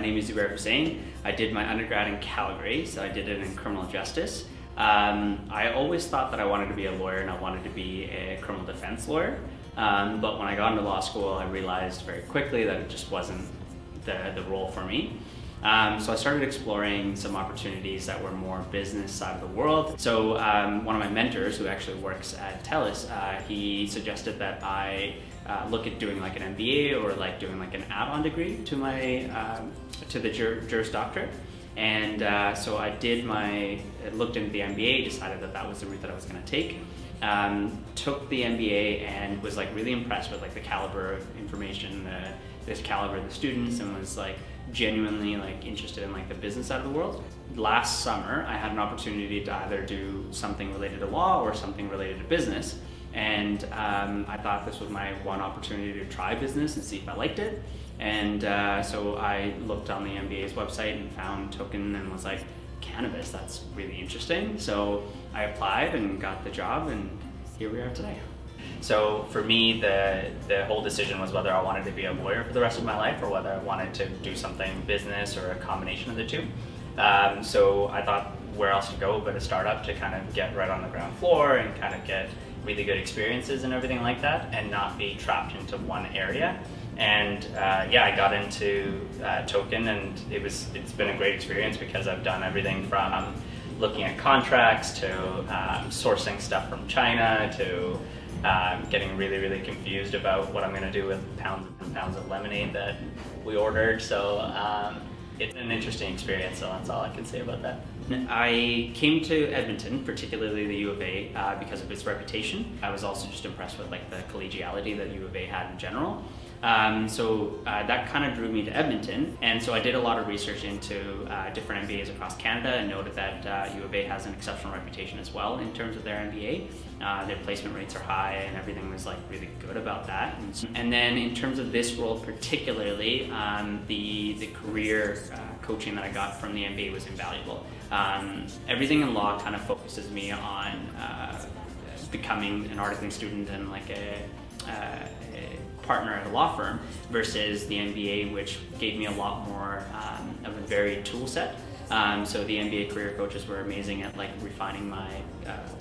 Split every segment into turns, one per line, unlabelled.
name is Zubair Hussain. I did my undergrad in Calgary, so I did it in criminal justice. I always thought that I wanted to be a lawyer and I wanted to be a criminal defense lawyer. But when I got into law school, I realized very quickly that it just wasn't the role for me. So I started exploring some opportunities that were more business side of the world. So one of my mentors, who actually works at TELUS, he suggested that I look at doing like an MBA or like doing like an add-on degree to my to the Juris Doctorate. And so I looked into the MBA, decided that that was the route that I was going to take. Took the MBA and was like really impressed with like the caliber of information, this caliber of the students, and was like genuinely like interested in like the business side of the world. Last summer, I had an opportunity to either do something related to law or something related to business. And I thought this was my one opportunity to try business and see if I liked it. And so I looked on the MBA's website and found Token and was like, cannabis, that's really interesting. So I applied and got the job, and here we are today. So for me, the whole decision was whether I wanted to be a lawyer for the rest of my life or whether I wanted to do something business or a combination of the two. So I thought, where else to go but a startup to kind of get right on the ground floor and kind of get really good experiences and everything like that, and not be trapped into one area. And I got into Token, and it's been a great experience because I've done everything from looking at contracts to sourcing stuff from China to getting really, really confused about what I'm going to do with pounds and pounds of lemonade that we ordered. So it's an interesting experience, so that's all I can say about that. I came to Edmonton, particularly the U of A, because of its reputation. I was also just impressed with like the collegiality that U of A had in general. So that kind of drew me to Edmonton, and so I did a lot of research into different MBAs across Canada and noted that U of A has an exceptional reputation as well in terms of their MBA. Their placement rates are high, and everything was like really good about that. And then in terms of this role particularly, the career coaching that I got from the MBA was invaluable. Everything in law kind of focuses me on becoming an articling student and like a partner at a law firm, versus the MBA, which gave me a lot more of a varied tool set. So the MBA career coaches were amazing at like refining my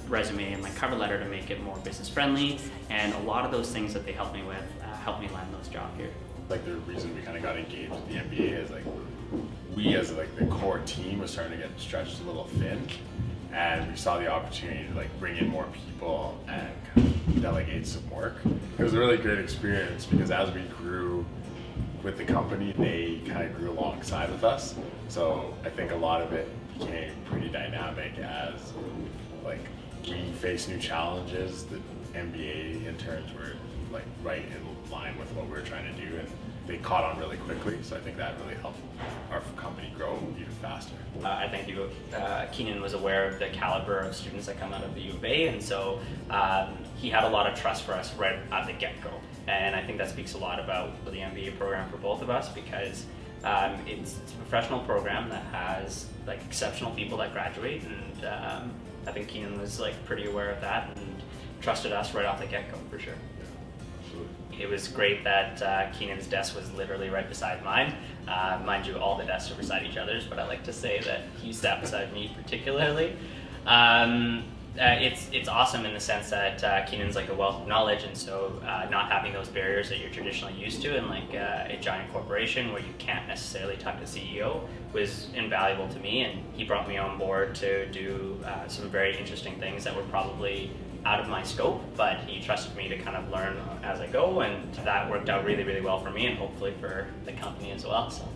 resume and my cover letter to make it more business friendly, and a lot of those things that they helped me with helped me land those jobs here.
Like the reason we kind of got engaged with the MBA is like we as like the core team was starting to get stretched a little thin, and we saw the opportunity to like bring in more people and kind of delegate some work. It was a really great experience because as we grew with the company, they kind of grew alongside with us. So I think a lot of it became pretty dynamic as like we faced new challenges. The MBA interns were like right in line with what we were trying to do, and they caught on really quickly. So I think that really helped our company grow even faster.
I think Keenan was aware of the caliber of students that come out of the U of A, and so he had a lot of trust for us right at the get-go. And I think that speaks a lot about the MBA program for both of us, because it's a professional program that has like exceptional people that graduate, and I think Keenan was like pretty aware of that and trusted us right off the get-go for sure. It was great that Keenan's desk was literally right beside mine. Mind you, all the desks are beside each other's, but I like to say that he sat beside me particularly. It's awesome in the sense that Keenan's like a wealth of knowledge, and so not having those barriers that you're traditionally used to in like a giant corporation where you can't necessarily talk to the CEO was invaluable to me, and he brought me on board to do some very interesting things that were probably out of my scope, but he trusted me to kind of learn as I go, and that worked out really, really well for me, and hopefully for the company as well. So.